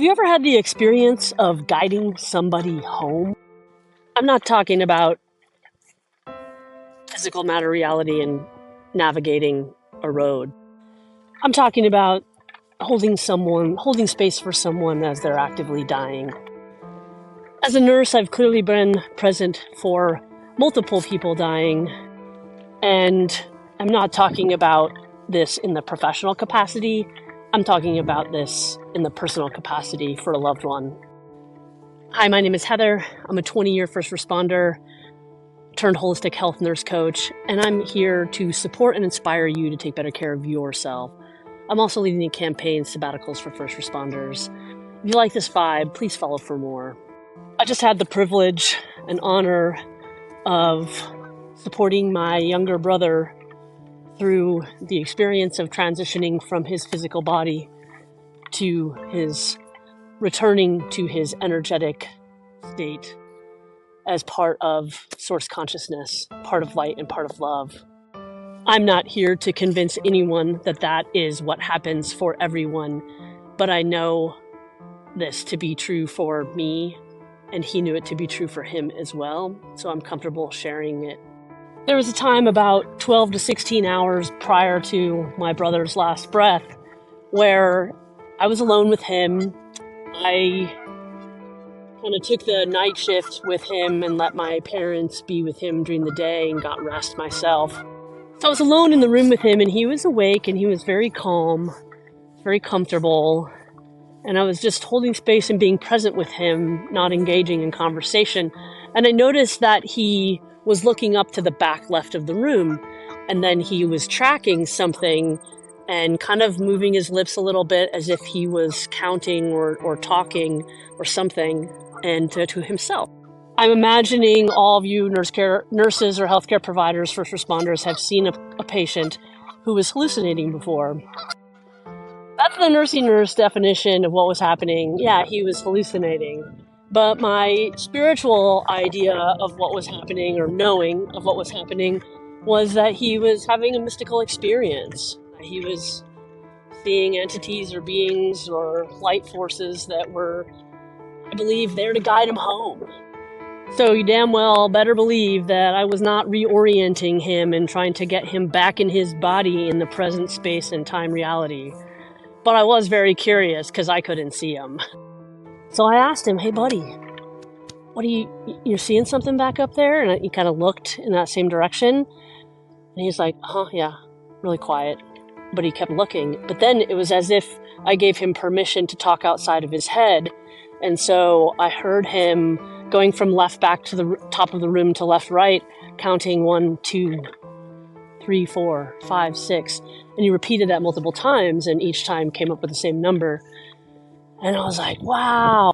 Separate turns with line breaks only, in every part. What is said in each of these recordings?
Have you ever had the experience of guiding somebody home? I'm not talking about physical matter reality and navigating a road. I'm talking about holding space for someone as they're actively dying. As a nurse, I've clearly been present for multiple people dying, and I'm not talking about this in the professional capacity. I'm talking about this in the personal capacity for a loved one. Hi, my name is Heather. I'm a 20-year first responder turned holistic health nurse coach, and I'm here to support and inspire you to take better care of yourself. I'm also leading a campaign, Sabbaticals for First Responders. If you like this vibe, please follow for more. I just had the privilege and honor of supporting my younger brother through the experience of transitioning from his physical body to his returning to his energetic state as part of source consciousness, part of light and part of love. I'm not here to convince anyone that that is what happens for everyone, but I know this to be true for me, and he knew it to be true for him as well, so I'm comfortable sharing it. There was a time about 12 to 16 hours prior to my brother's last breath where I was alone with him. I kind of took the night shift with him and let my parents be with him during the day and got rest myself. So I was alone in the room with him, and he was awake and he was very calm, very comfortable. And I was just holding space and being present with him, not engaging in conversation. And I noticed that he was looking up to the back left of the room, and then he was tracking something and kind of moving his lips a little bit as if he was counting or talking or something, and to himself. I'm imagining all of you nurses or healthcare providers, first responders, have seen a patient who was hallucinating before. That's the nursing nurse definition of what was happening. Yeah, he was hallucinating. But my spiritual idea of what was happening, or knowing of what was happening, was that he was having a mystical experience. He was seeing entities or beings or light forces that were, I believe, there to guide him home. So you damn well better believe that I was not reorienting him and trying to get him back in his body in the present space and time reality. But I was very curious because I couldn't see him. So I asked him, "Hey buddy, what are you're seeing something back up there?" And he kind of looked in that same direction. And he's like, yeah, really quiet. But he kept looking. But then it was as if I gave him permission to talk outside of his head. And so I heard him going from left back to the top of the room to left right, counting 1, 2, 3, 4, 5, 6. And he repeated that multiple times, and each time came up with the same number. And I was like, wow,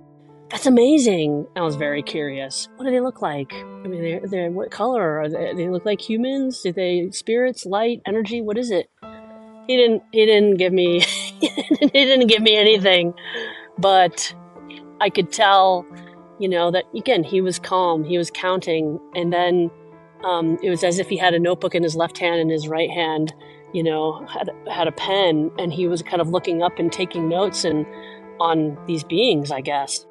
that's amazing. I was very curious. What do they look like? I mean, they're what color? They look like humans? Do they spirits, light, energy? What is it? He didn't give me he didn't give me anything, but I could tell, that again, he was calm, he was counting, and then it was as if he had a notebook in his left hand and his right hand, had a pen, and he was kind of looking up and taking notes and on these beings, I guess.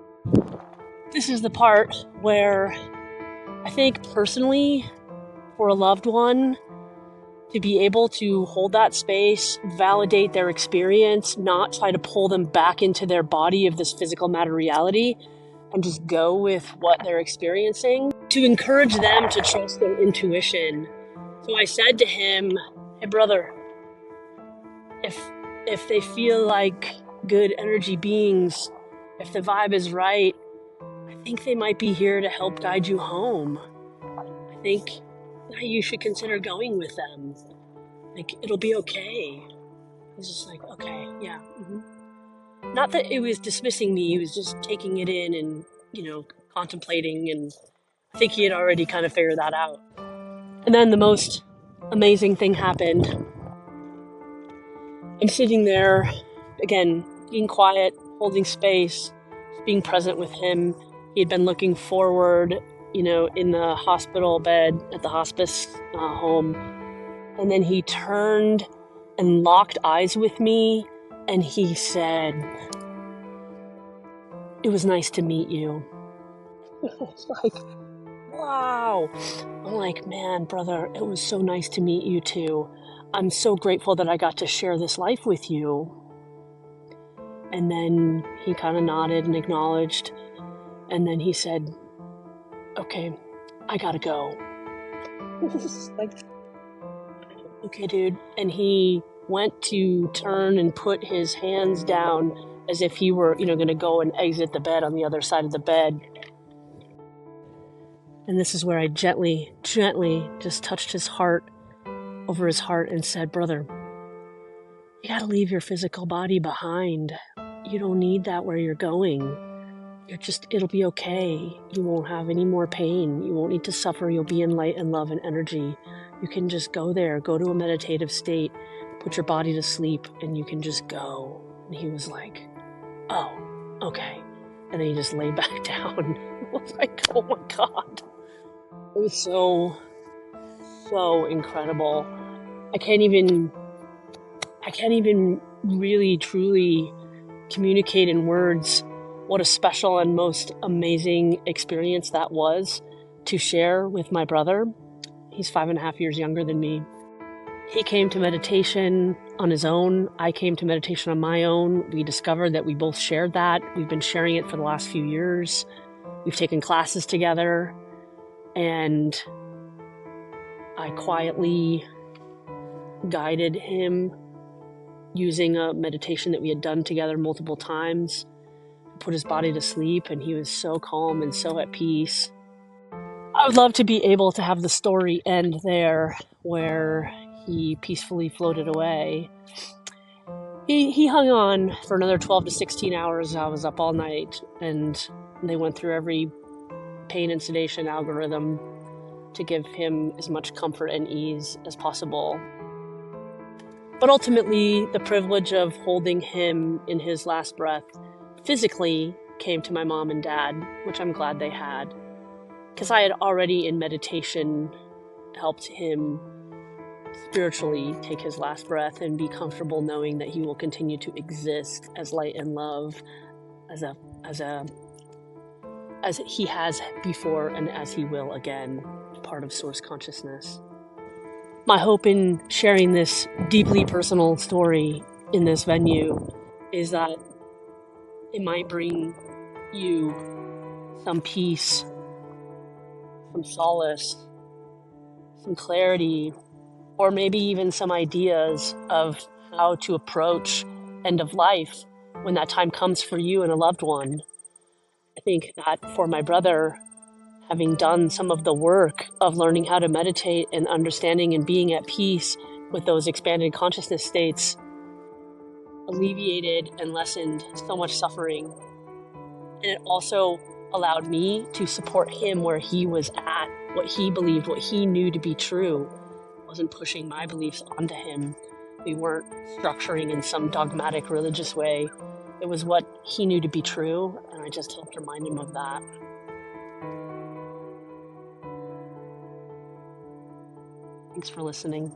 This is the part where I think personally, for a loved one, to be able to hold that space, validate their experience, not try to pull them back into their body of this physical matter reality, and just go with what they're experiencing, to encourage them to trust their intuition. So I said to him, "Hey brother, if they feel like good energy beings, if the vibe is right, I think they might be here to help guide you home. I think that you should consider going with them. Like, it'll be okay." He's just like, "Okay, yeah." Mm-hmm. Not that it was dismissing me, he was just taking it in and, contemplating, and I think he had already kind of figured that out. And then the most amazing thing happened. I'm sitting there, again, being quiet, holding space, being present with him. He had been looking forward, in the hospital bed at the hospice home. And then he turned and locked eyes with me, and he said, it was nice to meet you. It's like, wow. I'm like, man, brother, it was so nice to meet you too. I'm so grateful that I got to share this life with you. And then he kind of nodded and acknowledged. And then he said, okay, I gotta go. Like, okay, dude. And he went to turn and put his hands down as if he were, going to go and exit the bed on the other side of the bed. And this is where I gently just touched his heart, over his heart, and said, brother, you gotta leave your physical body behind. You don't need that where you're going. It'll be okay. You won't have any more pain. You won't need to suffer. You'll be in light and love and energy. You can just go there, go to a meditative state, put your body to sleep, and you can just go. And he was like, oh, okay. And then he just lay back down. I was like, oh my God. It was so incredible. I can't even really truly communicate in words what a special and most amazing experience that was to share with my brother. He's 5.5 years younger than me. He came to meditation on his own. I came to meditation on my own. We discovered that we both shared that. We've been sharing it for the last few years. We've taken classes together, and I quietly guided him using a meditation that we had done together multiple times, put his body to sleep, and he was so calm and so at peace. I would love to be able to have the story end there, where he peacefully floated away. He hung on for another 12 to 16 hours. I was up all night, and they went through every pain and sedation algorithm to give him as much comfort and ease as possible. But ultimately, the privilege of holding him in his last breath physically came to my mom and dad, which I'm glad they had, because I had already in meditation helped him spiritually take his last breath and be comfortable knowing that he will continue to exist as light and love, as he has before and as he will again, part of source consciousness. My hope in sharing this deeply personal story in this venue is that it might bring you some peace, some solace, some clarity, or maybe even some ideas of how to approach end of life when that time comes for you and a loved one. I think that for my brother, having done some of the work of learning how to meditate and understanding and being at peace with those expanded consciousness states, alleviated and lessened so much suffering. And it also allowed me to support him where he was at, what he believed, what he knew to be true. I wasn't pushing my beliefs onto him. We weren't structuring in some dogmatic religious way. It was what he knew to be true, and I just helped remind him of that. Thanks for listening.